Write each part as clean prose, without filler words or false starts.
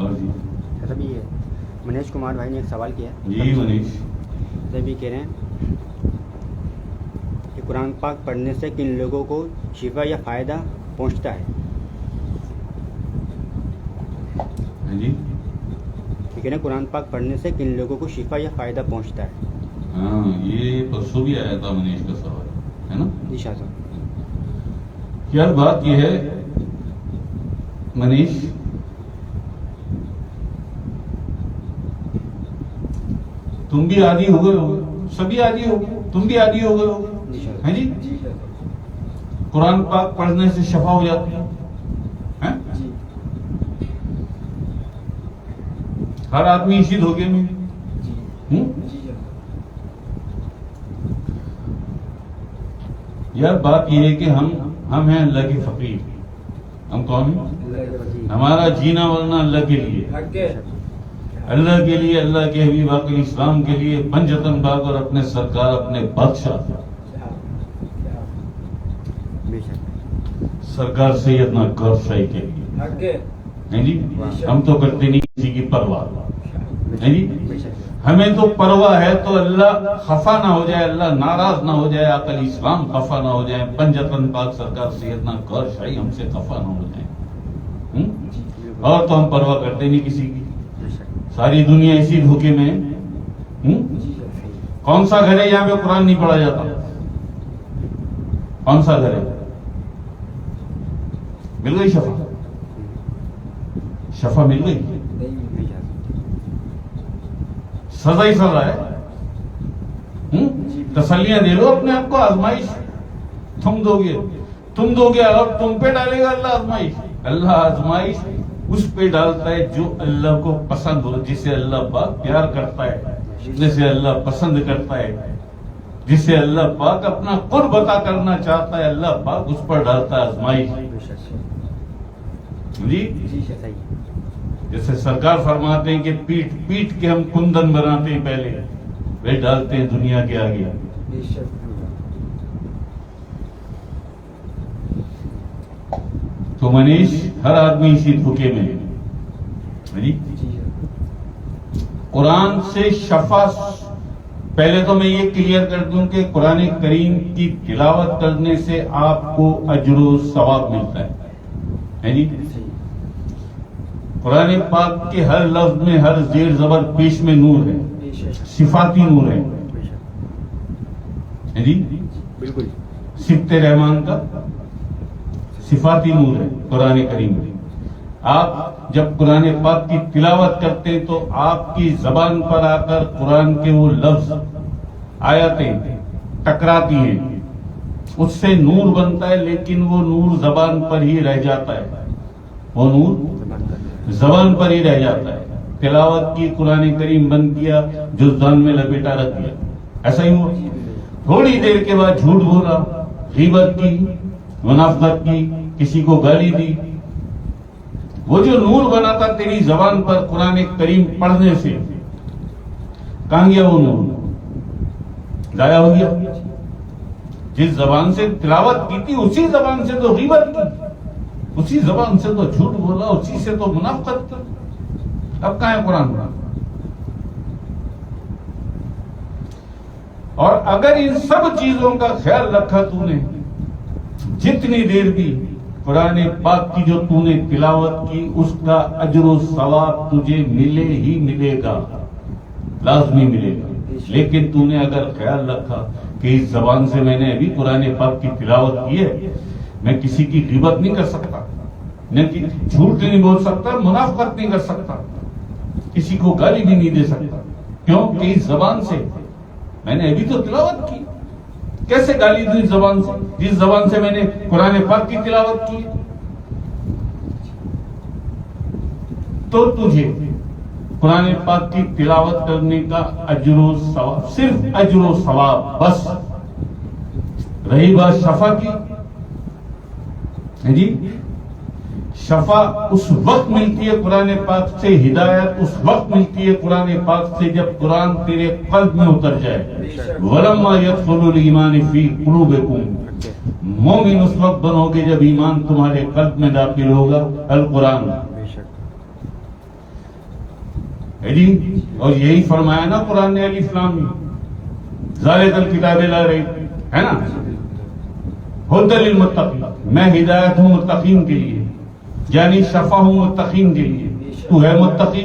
اور جی سب یہ منیش کمار بھائی نے ایک سوال کیا ہے. جی منیش. سب یہ کہہ رہے ہیں کہ قرآن پاک پڑھنے سے کن لوگوں کو شفا یا فائدہ پہنچتا ہے. جی یہ کہہ رہے ہیں قرآن پاک پڑھنے سے کن لوگوں کو شفا یا فائدہ پہنچتا ہے. ہاں یہ پرسوں بھی آیا تھا منیش کا سوال ہے نا. جی شاہ صاحب. یار بات یہ ہے منیش، تم بھی عادی ہو گئے ہو، سبھی عادی ہو گئے، تم بھی عادی ہو گئے ہو ہیں جی. قرآن پاک پڑھنے سے شفا ہو جاتی ہے. ہر آدمی اسی دھوکے میں. یار بات یہ ہے کہ ہم ہیں اللہ کے فقیر. ہم کون ہیں؟ ہمارا جینا مرنا اللہ کے لیے، اللہ کے لیے، اللہ کے حبیب آقا اسلام کے لیے، پنجتن باغ اور اپنے سرکار اپنے بادشاہ سرکار سیدنا غوث شاہی کے لیے ہیں جی. ہم تو کرتے نہیں کسی کی پرواہ ہیں جی. ہمیں تو پرواہ ہے تو اللہ خفا نہ ہو جائے، اللہ ناراض نہ ہو جائے، آقا اسلام خفا نہ ہو جائے، پنجتن پاک سرکار سیدنا غوث شاہی ہم سے خفا نہ ہو جائے. اور تو ہم پرواہ کرتے نہیں کسی کی. ساری دنیا اسی دھوکے میں ہے. کون سا گھر ہے یہاں پہ قرآن نہیں پڑھا جاتا؟ کون سا گھر ہے؟ مل گئی شفا؟ شفا مل گئی؟ سزا ہی سزا ہے. تسلیاں دے لو اپنے آپ کو. آزمائش تم دو گے اور تم پہ ڈالے گا اللہ آزمائش. اللہ آزمائش اس پہ ڈالتا ہے جو اللہ کو پسند ہو، جسے اللہ پاک پیار کرتا ہے، جسے اللہ پسند کرتا ہے، جسے اللہ پاک اپنا قرب عطا کرنا چاہتا ہے، اللہ پاک اس پر ڈالتا ہے آزمائش. جی جیسے سرکار فرماتے ہیں کہ پیٹ پیٹ کے ہم کندن بناتے ہیں، پہلے وہ ڈالتے ہیں دنیا کے آگے. تو منیش ہر آدمی اسی دھوکے میں ہے. قرآن سے شفا، پہلے تو میں یہ کلیئر کر دوں کہ قرآن کریم کی تلاوت کرنے سے آپ کو اجر و ثواب ملتا ہے جی. قرآن پاک کے ہر لفظ میں، ہر زیر زبر پیش میں نور ہے، صفاتی نور ہے جی. بالکل صفت رحمان کا صفاتی نور ہے قرآن کریم میں. آپ جب قرآن پاک کی تلاوت کرتے ہیں تو آپ کی زبان پر آ کر قرآن کے وہ لفظ، آیتیں ٹکراتی ہیں، اس سے نور بنتا ہے، لیکن وہ نور زبان پر ہی رہ جاتا ہے. وہ نور زبان پر ہی رہ جاتا ہے. تلاوت کی، قرآن کریم بند کیا، جزدان میں لپیٹا رکھ دیا، ایسا ہی ہوا. تھوڑی دیر کے بعد جھوٹ بولا، غیبت کی، منافقت کی، کسی کو گالی دی. وہ جو نور بنا تھا تیری زبان پر قرآن کریم پڑھنے سے، کہاں گیا وہ نور؟ ضائع ہو گیا. جس زبان سے تلاوت کی تھی اسی زبان سے تو غیبت کی، اسی زبان سے تو جھوٹ بولا، اسی سے تو منافقت کی. اب کہاں ہے قرآن؟ اور اگر ان سب چیزوں کا خیال رکھا تو نے، جتنی دیر بھی قرآن پاک کی جو تو نے تلاوت کی، اس کا اجر و ثواب تجھے ملے ہی ملے گا، لازمی ملے گا. لیکن تو نے اگر خیال رکھا کہ اس زبان سے میں نے ابھی قرآن پاک کی تلاوت کی ہے، میں کسی کی غیبت نہیں کر سکتا، میں جھوٹ نہیں بول سکتا، منافقت نہیں کر سکتا، کسی کو گالی بھی نہیں دے سکتا. کیوں کہ اس زبان سے میں نے ابھی تو تلاوت کی. کیسے گالی دوں اس زبان سے جس زبان سے میں نے قرآن پاک کی تلاوت کی؟ تو تجھے قرآن پاک کی تلاوت کرنے کا اجر و ثواب، صرف اجر و ثواب بس. رہی بات شفا کی، جی شفا اس وقت ملتی ہے قرآن پاک سے، ہدایت اس وقت ملتی ہے قرآن پاک سے جب قرآن تیرے قلب میں اتر جائے. وَلَمَّا يَدْخُلُ الْإِيمَانِ فِي قُلُوبِكُمْ، مومن اس وقت بنو گے جب ایمان تمہارے قلب میں داخل ہوگا. القرآن ہے جی. اور یہی فرمایا نا قرآن نے الف لام میم ذالک الکتاب لا ریب ہے نا ھدی للمتقین. میں ہدایت ہوں متقین کے لیے یعنی شفا ہوں متقین کے لیے. تو ہے متقی؟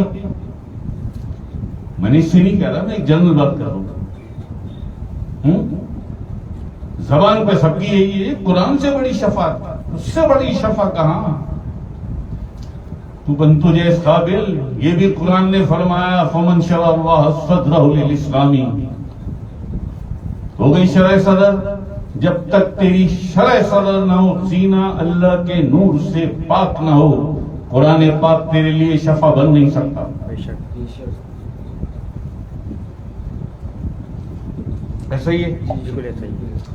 میں نے اس سے نہیں کہہ رہا, میں ایک جنرل بات کر رہا ہوں. زبان پہ سب کی یہی ہے قرآن سے بڑی شفا, اس سے بڑی شفا کہاں. تو بن تجھے اس قابل. یہ بھی قرآن نے فرمایا فمن شرح اللہ صدرہ للاسلامی. ہو گئی شرح صدر. جب تک تیری شرح صدر نہ ہو, سینہ اللہ کے نور سے پاک نہ ہو, قرآن پاک تیرے لیے شفا بن نہیں سکتا. ایسا ہی ہے.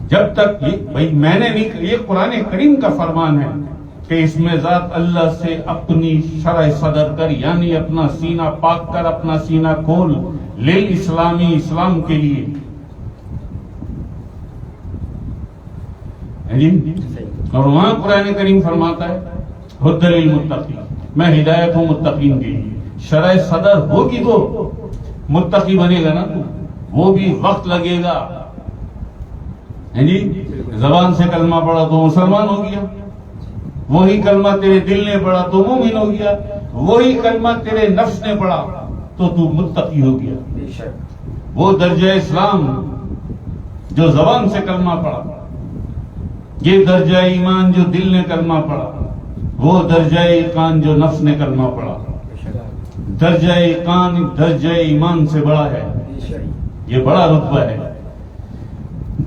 جب تک بھائی میں نے نہیں, یہ قرآن کریم کا فرمان ہے کہ اس میں ذات اللہ سے اپنی شرح صدر کر, یعنی اپنا سینہ پاک کر, اپنا سینہ کھول للاسلامی, اسلام کے لیے. اور وہاں قرآن کریم فرماتا ہے ھدی للمتقین, میں ہدایت ہوں متقین کے لیے. شرح صدر ہوگی تو متقی بنے گا نا, وہ بھی وقت لگے گا. جی زبان سے کلمہ پڑھا تو مسلمان ہو گیا, وہی کلمہ تیرے دل نے پڑھا تو مومن ہو گیا, وہی کلمہ تیرے نفس نے پڑھا تو متقی ہو گیا. وہ درجہ اسلام جو زبان سے کلمہ پڑھا, یہ درجہ ایمان جو دل نے کلمہ پڑھا, وہ درجہ ایقان جو نفس نے کلمہ پڑھا. درجہ ایقان درجہ ایمان سے بڑا ہے, یہ بڑا رتبہ ہے.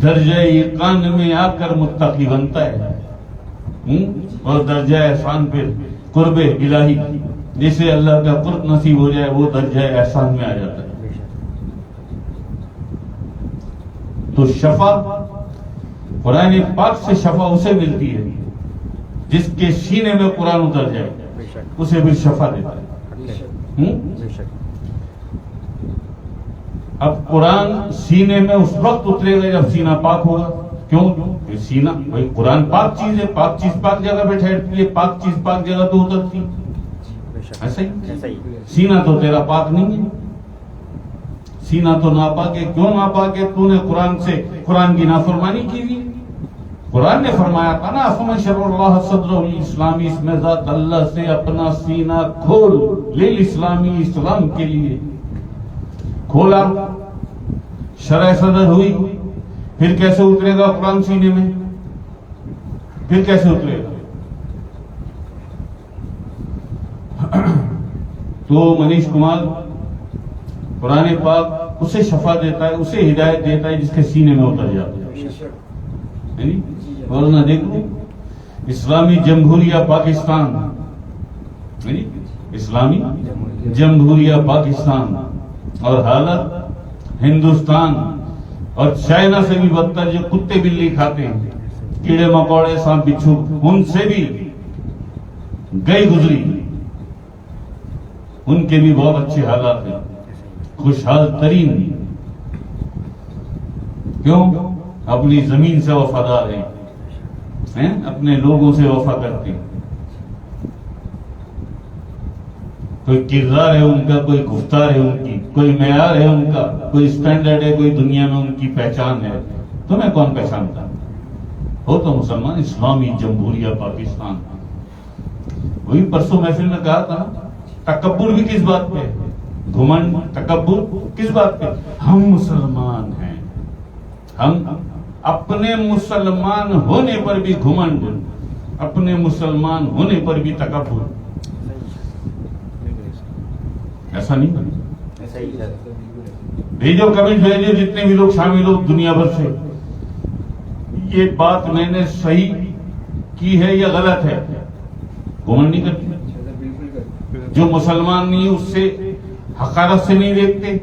درجہ ایقان میں آ کر متقی بنتا ہے, اور درجہ احسان پہ قرب الہی, جسے اللہ کا قرب نصیب ہو جائے وہ درجہ احسان میں آ جاتا ہے. تو شفا قرآن پاک سے شفا اسے ملتی ہے جس کے سینے میں قرآن اتر جائے, اسے بھی شفا دیتا ہے. اب قرآن سینے میں اس وقت اترے گا جب سینہ پاک ہوگا. کیوں؟ سینہ بھائی قرآن پاک چیز ہے, پاک چیز پاک جگہ پہ ٹھہرتی ہے, پاک چیز پاک جگہ تو اترتی. ایسا ہی سینہ تو تیرا پاک نہیں ہے, سینہ تو ناپاک ہے. کیوں ناپاک ہے؟ تو نے قرآن سے قرآن کی نافرمانی کی ہوئی. قرآن نے فرمایا تھا نا فمن شرح اللہ صدرہ للاسلامی, اس میں ذات اللہ سے اپنا سینہ کھول للاسلامی, اسلام کے لیے کھولا. شرح صدر ہوئی, پھر کیسے اترے گا قرآن سینے میں؟ پھر کیسے اترے گا؟ تو منیش کمار قرآن پاک اسے شفا دیتا ہے, اسے ہدایت دیتا ہے جس کے سینے میں اتر جاتا ہے. ورنہ دیکھو اسلامی جمہوریہ پاکستان, اسلامی جمہوریہ پاکستان, اور حالت ہندوستان اور چائنا سے بھی بدتر, جو کتے بلی کھاتے ہیں, کیڑے مکوڑے سانپ بچھو, ان سے بھی گئی گزری, ان کے بھی بہت اچھے حالات ہیں, خوشحال ترین. کیوں؟ اپنی زمین سے وفادار ہیں, اپنے لوگوں سے وفا کرتے ہیں. کوئی کردار ہے ان کا, کوئی گفتار ہے ان کی, کوئی معیار ہے ان کا, کوئی اسٹینڈرڈ ہے, کوئی دنیا میں ان کی پہچان ہے. تمہیں کون پہچانتا ہو؟ تو مسلمان اسلامی جمہوریہ پاکستان. وہی پرسوں محفل میں کہا تھا, تکبر بھی کس بات پہ, گھمنڈ تکبر کس بات پہ؟ ہم مسلمان ہیں, ہم اپنے مسلمان ہونے پر بھی گھمنڈ, اپنے مسلمان ہونے پر بھی تکبر. ایسا نہیں. بھیجو کمنٹ بھیجو جتنے بھی لوگ شامل ہو دنیا بھر سے, یہ بات میں نے صحیح کی ہے یا غلط ہے؟ گھمنڈ نہیں کرتے. جو مسلمان نہیں اس سے حقارت سے نہیں دیکھتے.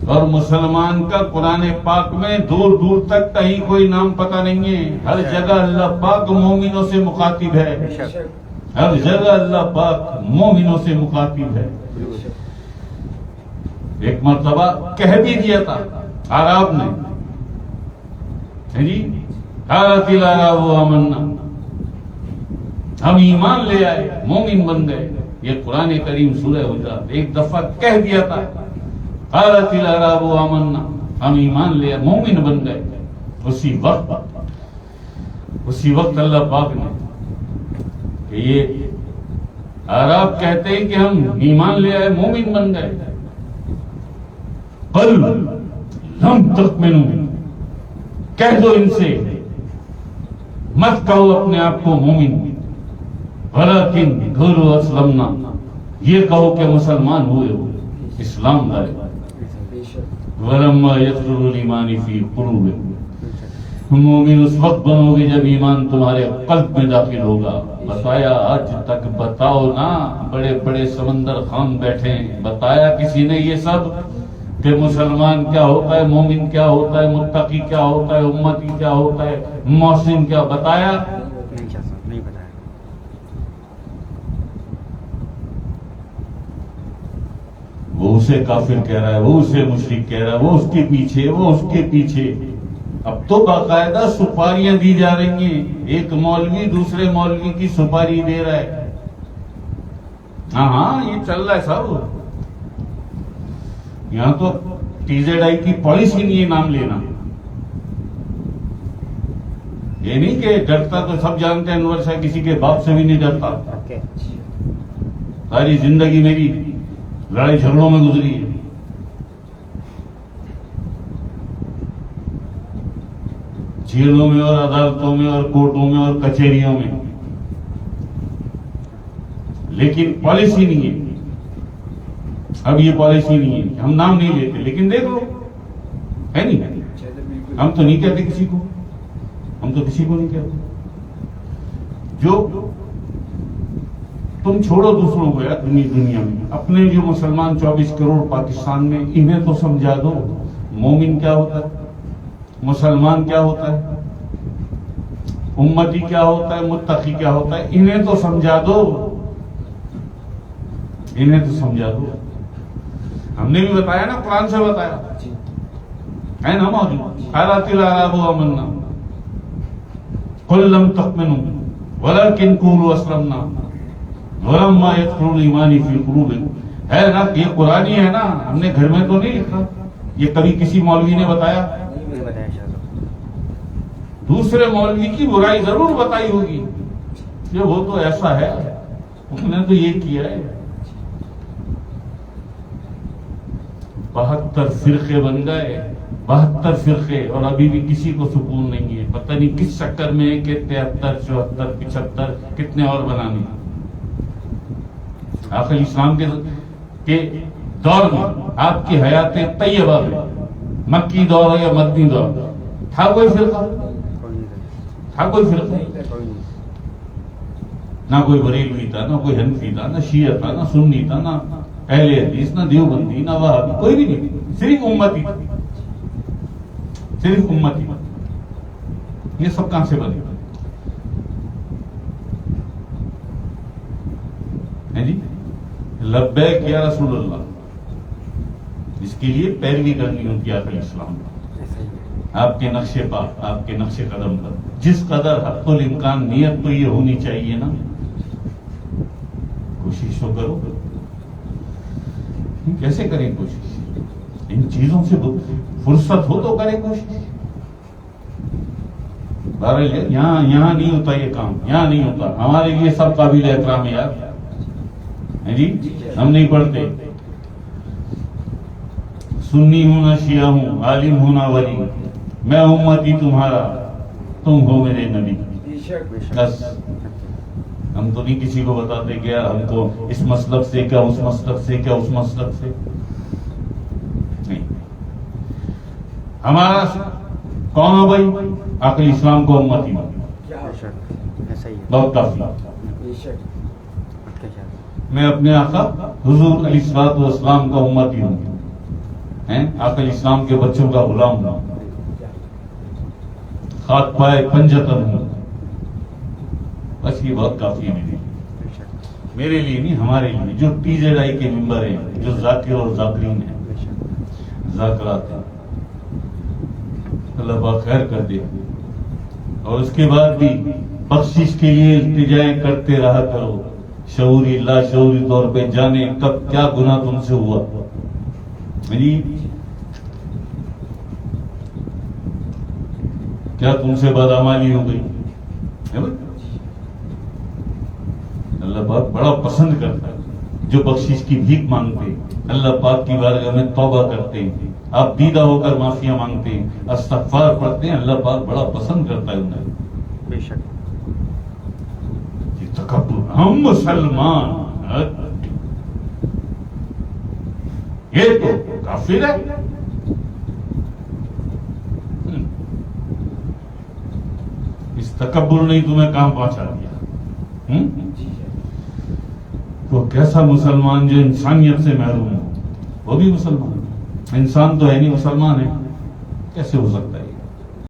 اور مسلمان کا قرآن پاک میں دور دور تک کہیں کوئی نام پتہ نہیں ہے. ہر جگہ اللہ پاک مومنوں سے مخاطب ہے, ہر جگہ اللہ پاک مومنوں سے مخاطب ہے. ایک مرتبہ کہہ بھی دیا تھا عرب نے, جی قالت العرب آمنا, ہم ایمان لے آئے، مومن بن گئے. یہ قرآن کریم سورہ حجرات ایک دفعہ کہہ دیا تھا، قالت الاعراب آمنا، ہم ایمان لے آئے، مومن بن گئے. اسی وقت اللہ پاک نے کہ یہ اعراب کہتے ہیں کہ ہم ایمان لے آئے، مومن بن گئے. قل لم تؤمنوا، کہہ دو ان سے مت کہو اپنے آپ کو مومن، ولیکن قولوا اسلمنا، یہ کہو کہ مسلمان ہوئے ہو، اسلام لائے. ولما يدخل الایمان فی قلوبکم، مومن اس وقت بنو گے جب ایمان تمہارے قلب میں داخل ہوگا. بتایا آج تک، بتاؤ نا، بڑے بڑے سمندر خان بیٹھے ہیں، بتایا کسی نے یہ سب کہ مسلمان کیا ہوتا ہے، مومن کیا ہوتا ہے، متقی کیا ہوتا ہے، امتی کیا ہوتا ہے، محسن کیا، بتایا؟ نہیں بتایا. وہ اسے کافر کہہ رہا ہے، وہ اسے مشرک کہہ رہا ہے، وہ اس کے پیچھے، وہ اس کے پیچھے. اب تو باقاعدہ سپاریاں دی جا رہی ہیں، ایک مولوی دوسرے مولوی کی سپاری دے رہا ہے. ہاں یہ چل رہا ہے صاحب. یہاں تو TZI کی پالیسی نہیں ہے نام لینا. یہ نہیں کہ ڈرتا تو سب جانتے ہیں، انور شاہ کسی کے باپ سے بھی نہیں ڈرتا. ساری زندگی میری لڑائی جھگڑوں میں گزری ہے. جیلوں میں اور عدالتوں میں اور کورٹوں میں اور کچہریوں میں، لیکن پالیسی نہیں ہے. اب یہ پالیسی نہیں ہے کہ ہم نام نہیں لیتے، لیکن دیکھ لو ہے نہیں. ہم تو نہیں کہتے کسی کو، ہم تو کسی کو نہیں کہتے. جو تم چھوڑو دوسروں کو یار، دنیا میں اپنے جو مسلمان 24 کروڑ پاکستان میں، انہیں تو سمجھا دو مومن کیا ہوتا ہے، مسلمان کیا ہوتا ہے، امتی کیا ہوتا ہے، متقی کیا ہوتا ہے. انہیں تو سمجھا دو، انہیں تو سمجھا دو. ہم نے بھی بتایا نا، قرآن سے بتایا ہے نا موجود. قالت الاعراب آمنا قل لم تؤمنوا ولكن قولوا اسلمنا ولما يدخل الايمان في قلوبكم. ہے نا، یہ قرآنی ہے نا، ہم نے گھر میں تو نہیں لکھا. یہ کبھی کسی مولوی نے بتایا؟ دوسرے مولوی کی برائی ضرور بتائی ہوگی کہ وہ تو ایسا ہے، اس نے تو یہ کیا ہے. 72 فرقے بن گئے، 72 فرقے، اور ابھی بھی کسی کو سکون نہیں ہے. پتہ نہیں کس چکر میں ہے کہ 73 74 75 کتنے اور بنانے. آخر اسلام کے دور میں، آپ کی حیات طیبہ میں، مکی دور یا مدنی دور، تھا کوئی فرقہ؟ تھا کوئی فرقہ؟ نہ کوئی بریلوی تھا، نہ کوئی حنفی تھا، نہ شیعہ تھا، نہ سنی تھا، نہ اہل حدیث، نہ دیوبندی، نہ وہابی، کوئی بھی نہیں. صرف امتی، صرف امتی. یہ سب کہاں سے بنے ہیں جی؟ لبیک یا رسول اللہ، اس کے لیے پیروی کرنی ہوتی ہے آخر اسلام کا. آپ کے نقشے پا، آپ کے نقشے قدم پر جس قدر حق الامکان نیت تو یہ ہونی چاہیے نا. کوشش تو کرو. کیسے کریں کوشش؟ ان چیزوں سے فرصت ہو تو کریں کوشش. بہرحال یہاں نہیں ہوتا یہ کام، یہاں نہیں ہوتا. ہمارے لیے سب قابل احترام ہے یار، جی. ہم نہیں پڑھتے. سنی ہوں نہ شیعہ ہوں، عالم ہوں نہ ولی، میں امتی تمہارا، تم ہو میرے نبی. بس ہم تو نہیں کسی کو بتاتے کہ یار ہم تو اس مسلک سے کیا، اس مسلک سے کیا، اس مسلک سے نہیں. ہمارا کون ہو بھائی؟ عقل اسلام کو امتی بہت کافی. میں اپنے آقا حضور علیہ الصلوۃ والسلام کا امتی ہوں، عقل اسلام کے بچوں کا غلام ہوں، خاک پائے پنجتن ہوں. بس یہ بہت کافی ہے میرے لیے نہیں، ہمارے لیے جو TZI کے ممبر ہیں، جو ذاکر اور ذاکرین ہیں، ذاکرات ہیں. اللہ پاک خیر کر دے. اور اس کے بعد بھی بخشش کے لیے التجائیں کرتے رہا کرو، شعوری لاشعوری طور پہ جانے کب کیا گناہ تم سے ہوا. جی کیا تم سے بدعمالی ہو گئی؟ اللہ پاک بڑا پسند کرتا ہے جو بخشش کی بھیک مانگتے، اللہ پاک کی بارگاہ میں توبہ کرتے ہیں، آپ دیدہ ہو کر معافیاں مانگتے ہیں، استغفار پڑھتے ہیں، اللہ پاک بڑا پسند کرتا ہے انہیں. بے شک. یہ تکبر، ہم مسلمان یہ تو کافر ہے. اس تکبر نے تمہیں کہاں پہنچا دیا؟ وہ کیسا مسلمان جو انسانیت سے محروم ہو؟ وہ بھی مسلمان، انسان تو ہے نہیں، مسلمان ہے، کیسے ہو سکتا ہے؟